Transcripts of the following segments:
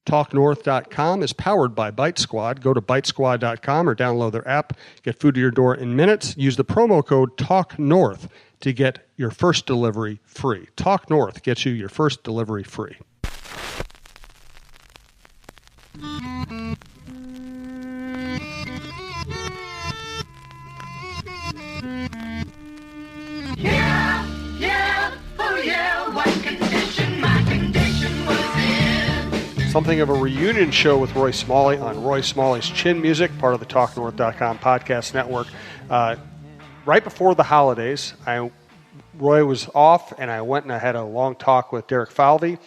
TalkNorth.com is powered by Bite Squad. Go to bitesquad.com or download their app. Get food to your door in minutes. Use the promo code TalkNorth to get your first delivery free. Talk North gets you your first delivery free. Yeah, yeah, oh yeah, what condition my condition was in. Something of a reunion show with Roy Smalley on Roy Smalley's Chin Music, part of the TalkNorth.com podcast network. Right before the holidays, Roy was off, and I went and I had a long talk with Derek Falvey.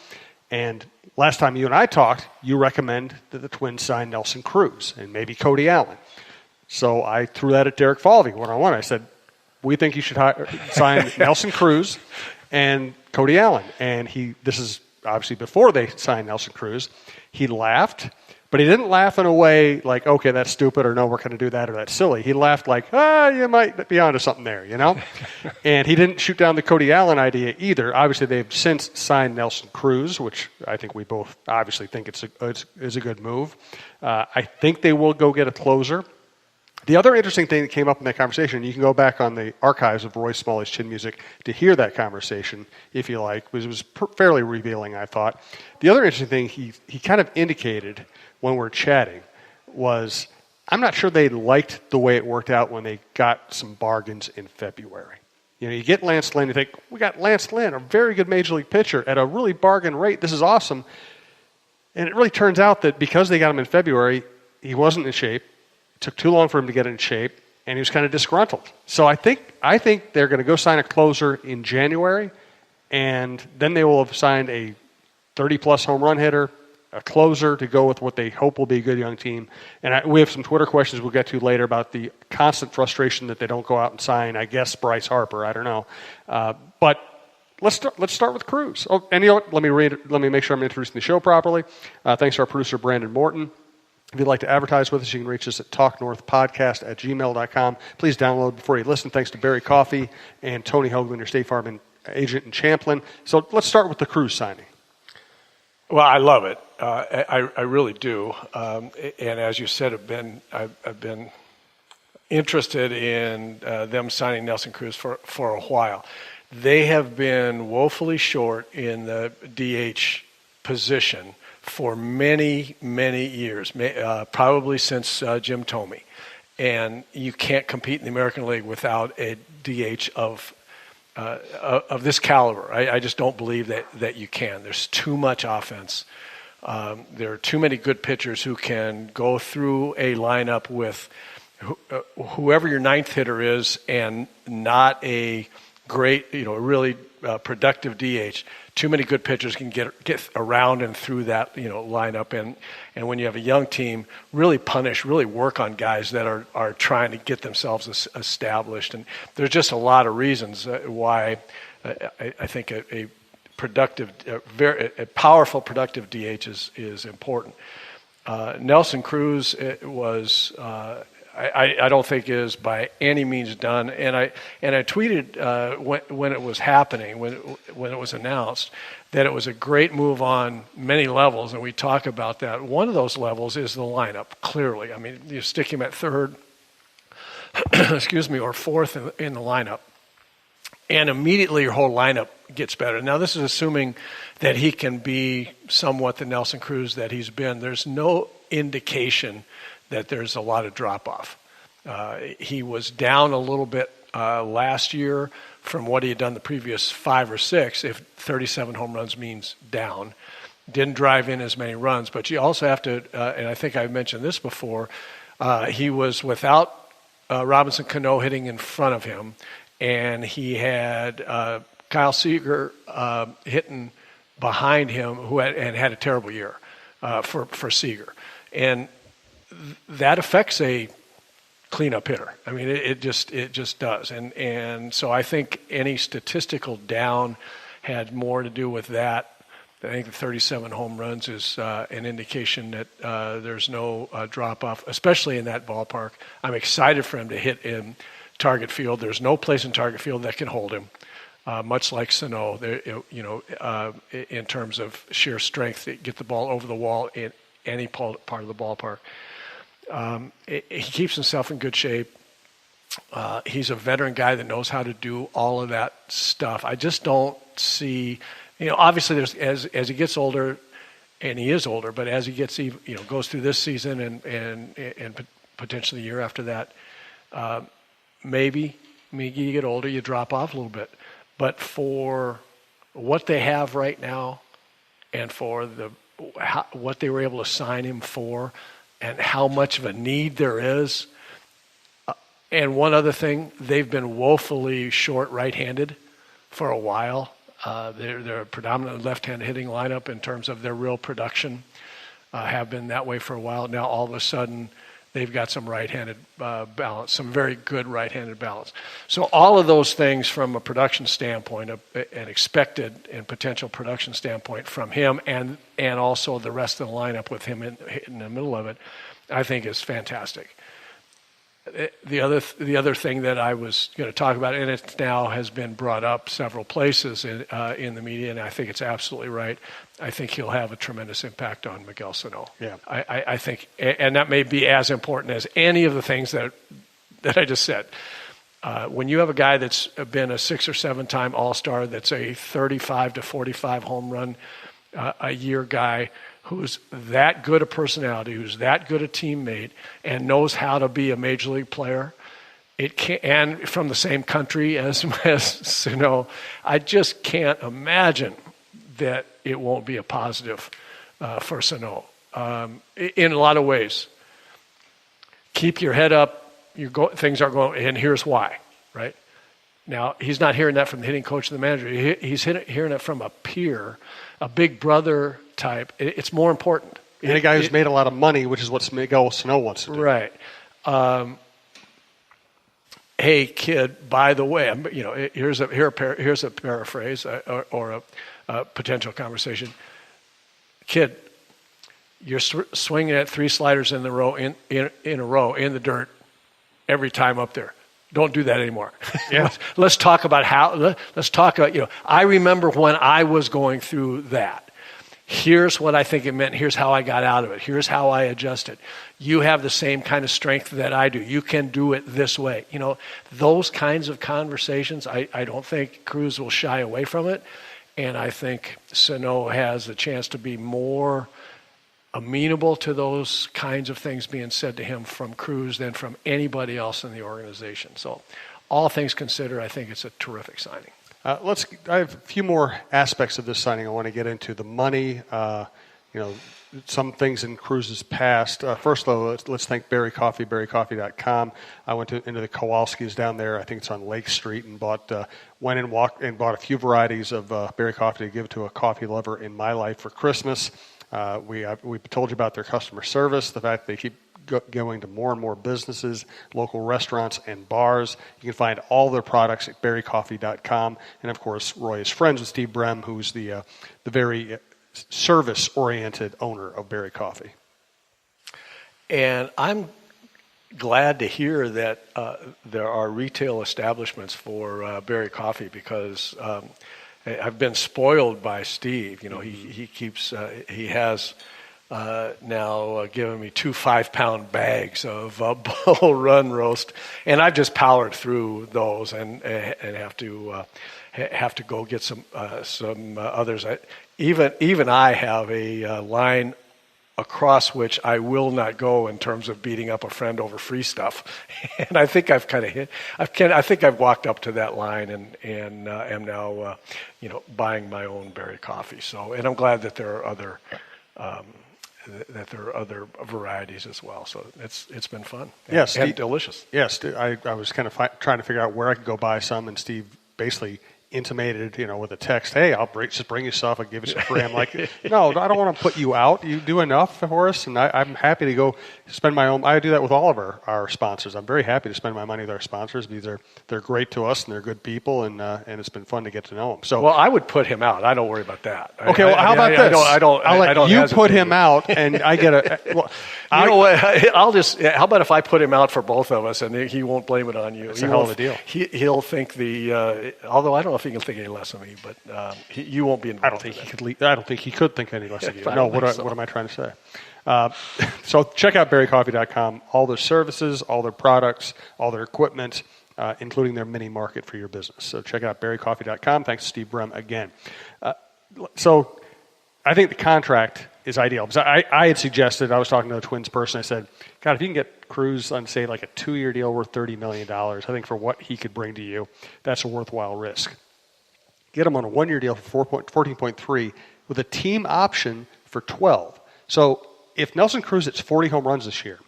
And last time you and I talked, you recommended that the Twins sign Nelson Cruz and maybe Cody Allen. So I threw that at Derek Falvey one-on-one. I said, we think you should sign Nelson Cruz and Cody Allen. And this is obviously before they signed Nelson Cruz. He laughed, but he didn't laugh in a way like, okay, that's stupid, or no, we're going to do that, or that's silly. He laughed like, you might be onto something there, you know? And he didn't shoot down the Cody Allen idea either. Obviously, they've since signed Nelson Cruz, which I think we both obviously think is a good move. I think they will go get a closer. The other interesting thing that came up in that conversation, you can go back on the archives of Roy Smalley's Chin Music to hear that conversation, if you like. It was fairly revealing, I thought. The other interesting thing he kind of indicated when we're chatting was, I'm not sure they liked the way it worked out when they got some bargains in February. You know, you get Lance Lynn, you think, we got Lance Lynn, a very good major league pitcher, at a really bargain rate. This is awesome. And it really turns out that because they got him in February, he wasn't in shape. Took too long for him to get in shape, and he was kind of disgruntled. So I think they're going to go sign a closer in January, and then they will have signed a 30-plus home run hitter, a closer to go with what they hope will be a good young team. And we have some Twitter questions we'll get to later about the constant frustration that they don't go out and sign, I guess, Bryce Harper. I don't know. But let's start with Cruz. Oh, and you know what? Let me make sure I'm introducing the show properly. Thanks to our producer, Brandon Morton. If you'd like to advertise with us, you can reach us at talknorthpodcast@gmail.com. Please download before you listen. Thanks to Barry Coffey and Tony Hoaglund, your State Farm agent in Champlin. So let's start with the Cruz signing. Well, I love it. I really do. And as you said, I've been interested in them signing Nelson Cruz for a while. They have been woefully short in the DH position for many, many years, probably since Jim Thome. And you can't compete in the American League without a DH of this caliber. I just don't believe that you can. There's too much offense. There are too many good pitchers who can go through a lineup with whoever your ninth hitter is and not a great, really productive DH. Too many good pitchers can get around and through that lineup, and when you have a young team, really work on guys that are trying to get themselves established. And there's just a lot of reasons why I think a powerful productive DH is important. Nelson Cruz was. I don't think is by any means done, and I tweeted when it was happening, when it was announced, that it was a great move on many levels, and we talk about that. One of those levels is the lineup. Clearly, I mean, you stick him at third, or fourth in the lineup, and immediately your whole lineup gets better. Now, this is assuming that he can be somewhat the Nelson Cruz that he's been. There's no indication that there's a lot of drop-off. He was down a little bit last year from what he had done the previous 5 or 6, if 37 home runs means down. Didn't drive in as many runs, but you also have to, and I think I've mentioned this before, he was without Robinson Cano hitting in front of him, and he had Kyle Seager hitting behind him, who had a terrible year for Seager. And that affects a cleanup hitter. I mean, it just does. And so I think any statistical down had more to do with that. I think the 37 home runs is an indication that there's no drop-off, especially in that ballpark. I'm excited for him to hit in target field. There's no place in target field that can hold him. much like Sano, in terms of sheer strength, get the ball over the wall in any part of the ballpark. He keeps himself in good shape. He's a veteran guy that knows how to do all of that stuff. I just don't see, obviously as he gets older, and he is older, but as he gets, goes through this season and potentially the year after that, maybe you get older, you drop off a little bit. But for what they have right now, and for what they were able to sign him for, and how much of a need there is. And one other thing, they've been woefully short right-handed for a while. They're a predominantly left-hand hitting lineup in terms of their real production. Have been that way for a while. Now all of a sudden they've got some right-handed balance, some very good right-handed balance. So all of those things from a production standpoint, an expected and potential production standpoint from him, and also the rest of the lineup with him in the middle of it, I think is fantastic. The other thing that I was going to talk about, and it now has been brought up several places in the media, and I think it's absolutely right. I think he'll have a tremendous impact on Miguel Sano. Yeah, I think, and that may be as important as any of the things that I just said. When you have a guy that's been a 6 or 7 time All-Star, that's a 35 to 45 home run a year guy, who's that good a personality, who's that good a teammate, and knows how to be a major league player, and from the same country as Sano, I just can't imagine that it won't be a positive for Sano in a lot of ways. Keep your head up. Things are going, and here's why. Right now, he's not hearing that from the hitting coach and the manager. He's hearing it from a peer, a big brother type. It's more important. And a guy who's made a lot of money, which is what Miguel Sano wants to do. Right. Hey, kid, by the way, here's a paraphrase or a potential conversation. Kid, you're swinging at 3 sliders in a row in the dirt every time up there. Don't do that anymore. Yeah. Let's talk about I remember when I was going through that. Here's what I think it meant. Here's how I got out of it. Here's how I adjusted. You have the same kind of strength that I do. You can do it this way. Those kinds of conversations, I don't think Cruz will shy away from it. And I think Sano has the chance to be more amenable to those kinds of things being said to him from Cruz than from anybody else in the organization. So all things considered, I think it's a terrific signing. I have a few more aspects of this signing I want to get into. The money, some things in Cruz's past. First, though, let's thank Berry Coffee, berrycoffee.com. I went into the Kowalski's down there. I think it's on Lake Street, and bought a few varieties of berry coffee to give to a coffee lover in my life for Christmas. We told you about their customer service, the fact they keep going to more and more businesses, local restaurants, and bars. You can find all their products at berrycoffee.com. And, of course, Roy is friends with Steve Brem, who's the very service-oriented owner of Berry Coffee. And I'm glad to hear that there are retail establishments for Berry Coffee, because I've been spoiled by Steve. He has now given me 2 5-pound bags of Bull Run roast, and I've just powered through those and have to go get some others. Even I have a line across which I will not go in terms of beating up a friend over free stuff, and I think I've kind of hit. I think I've walked up to that line and am now buying my own berry coffee. So, and I'm glad that there are other varieties as well. So it's been fun. And delicious. Yes, I was kind of trying to figure out where I could go buy some, and Steve basically intimated, with a text, hey, I'll just bring you stuff, I'll give you some free. I'm like, no, I don't want to put you out. You do enough for us, and I'm happy to go spend my own. I do that with all of our sponsors. I'm very happy to spend my money with our sponsors because they're great to us and they're good people, and it's been fun to get to know them. So, well, I would put him out. I don't worry about that. Okay, how about this? I'll let you put him out, and I get a. Well, you know what? How about if I put him out for both of us, and he won't blame it on you? It's a hell of a deal. He'll think although I don't know if he can think any less of me, but you won't be involved. I don't think he could think any less of you. No, what am I trying to say? So check out berrycoffee.com. All their services, all their products, all their equipment, including their mini market for your business. So check out berrycoffee.com. Thanks to Steve Brem again. So I think the contract is ideal. Because I had suggested, I was talking to a Twins person, I said, God, if you can get Cruz on, say, like a 2-year deal worth $30 million, I think for what he could bring to you, that's a worthwhile risk. Get him on a 1-year deal for 14.3 with a team option for 12. So if Nelson Cruz hits 40 home runs this year,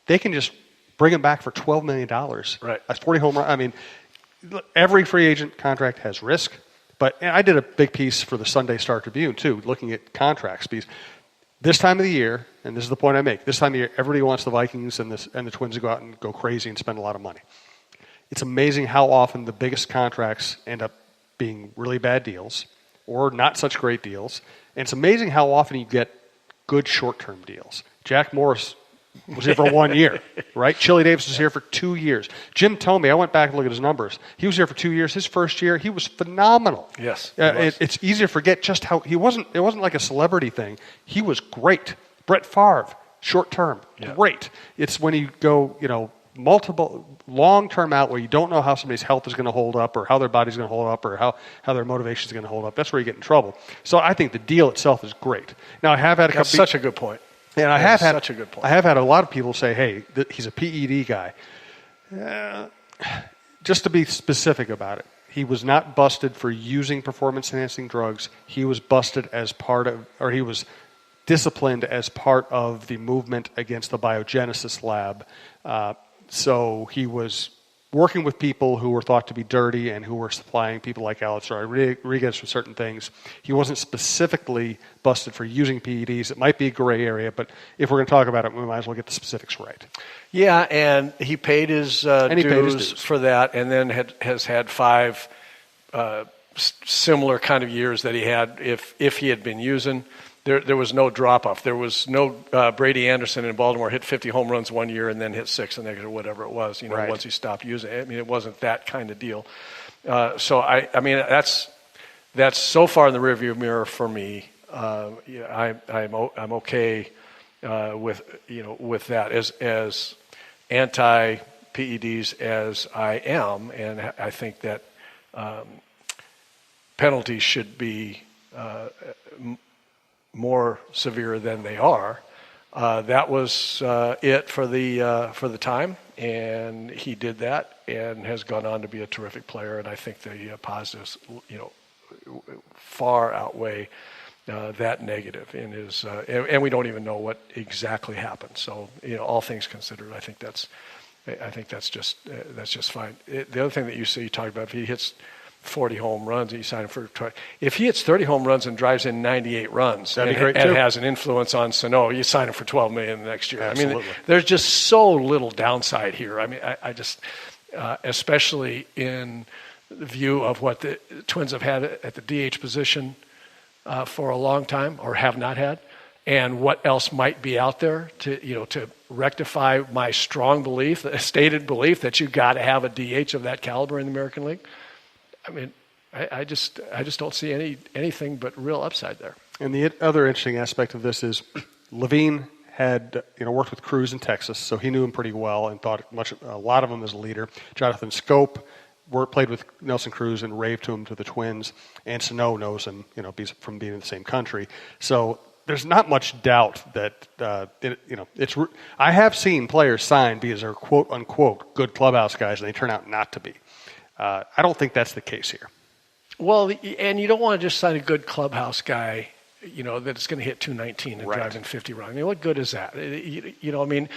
they can just bring him back for $12 million. Right. That's 40 home runs. I mean, every free agent contract has risk. But I did a big piece for the Sunday Star Tribune, too, looking at contracts. Because this time of the year, and this is the point I make, this time of year, everybody wants the Vikings and the Twins to go out and go crazy and spend a lot of money. It's amazing how often the biggest contracts end up being really bad deals or not such great deals. And it's amazing how often you get good short-term deals. Jack Morris was here for 1 year, right? Chili Davis was here for 2 years. Jim Thome, I went back and looked at his numbers. He was here for 2 years. His first year, he was phenomenal. Yes. It's easy to forget just how he wasn't. It wasn't like a celebrity thing. He was great. Brett Favre, short term, great. It's when you go, multiple long-term out where you don't know how somebody's health is going to hold up or how their body's going to hold up or how their motivation is going to hold up. That's where you get in trouble. So I think the deal itself is great. Now, I have had That's such a good point. And I have had a lot of people say, hey, he's a PED guy. Just to be specific about it, he was not busted for using performance-enhancing drugs. He was busted he was disciplined as part of the movement against the biogenesis lab. So he was working with people who were thought to be dirty and who were supplying people like Alex Rodriguez with certain things. He wasn't specifically busted for using PEDs. It might be a gray area, but if we're going to talk about it, we might as well get the specifics right. Yeah, and he paid his dues for that, and then has had 5 similar kind of years that he had if he had been using. There was no drop-off. There was no Brady Anderson in Baltimore hit 50 home runs 1 year and then hit 6 the next or whatever it was, right. Once he stopped using it. I mean, it wasn't that kind of deal. So, I mean, that's so far in the rearview mirror for me. I'm okay with that as anti-PEDs as I am, and I think that penalties should be more severe than they are. That was it for the time, and he did that and has gone on to be a terrific player. And I think the positives, far outweigh that negative in his. And we don't even know what exactly happened. So all things considered, I think that's just fine. The other thing that you talked about, if he hits 40 home runs, and you sign him for 20. If he hits 30 home runs and drives in 98 runs, that'd be great and too. Has an influence on Sano, you sign him for $12 million the next year. Absolutely. I mean, there's just so little downside here. I mean, I just, especially in the view of what the Twins have had at the DH position for a long time, or have not had, and what else might be out there to rectify my strong belief, a stated belief that you got to have a DH of that caliber in the American League. I mean, I just don't see anything but real upside there. And the other interesting aspect of this is Levine had worked with Cruz in Texas, so he knew him pretty well and thought a lot of him as a leader. Jonathan Scope played with Nelson Cruz and raved to him to the Twins, and Sano knows him, from being in the same country. So there's not much doubt that it's. I have seen players sign because they're quote unquote good clubhouse guys, and they turn out not to be. I don't think that's the case here. Well, and you don't want to just sign a good clubhouse guy, that's going to hit 219 and drive in 50 runs. I mean, what good is that? I mean,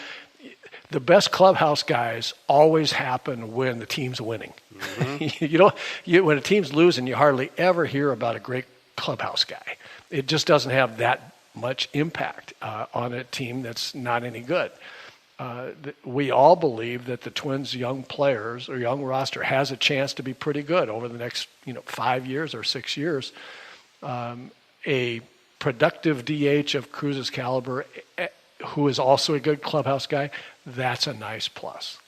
the best clubhouse guys always happen when the team's winning. Mm-hmm. When a team's losing, you hardly ever hear about a great clubhouse guy. It just doesn't have that much impact on a team that's not any good. We all believe that the Twins' young players or young roster has a chance to be pretty good over the next 5 years or 6 years. A productive DH of Cruz's caliber, who is also a good clubhouse guy, that's a nice plus.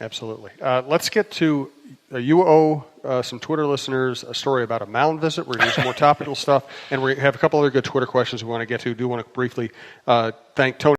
Absolutely. Let's get to you owe some Twitter listeners a story about a mound visit. We're going to do some more topical stuff, and we have a couple other good Twitter questions we want to get to. Do want to briefly thank Tony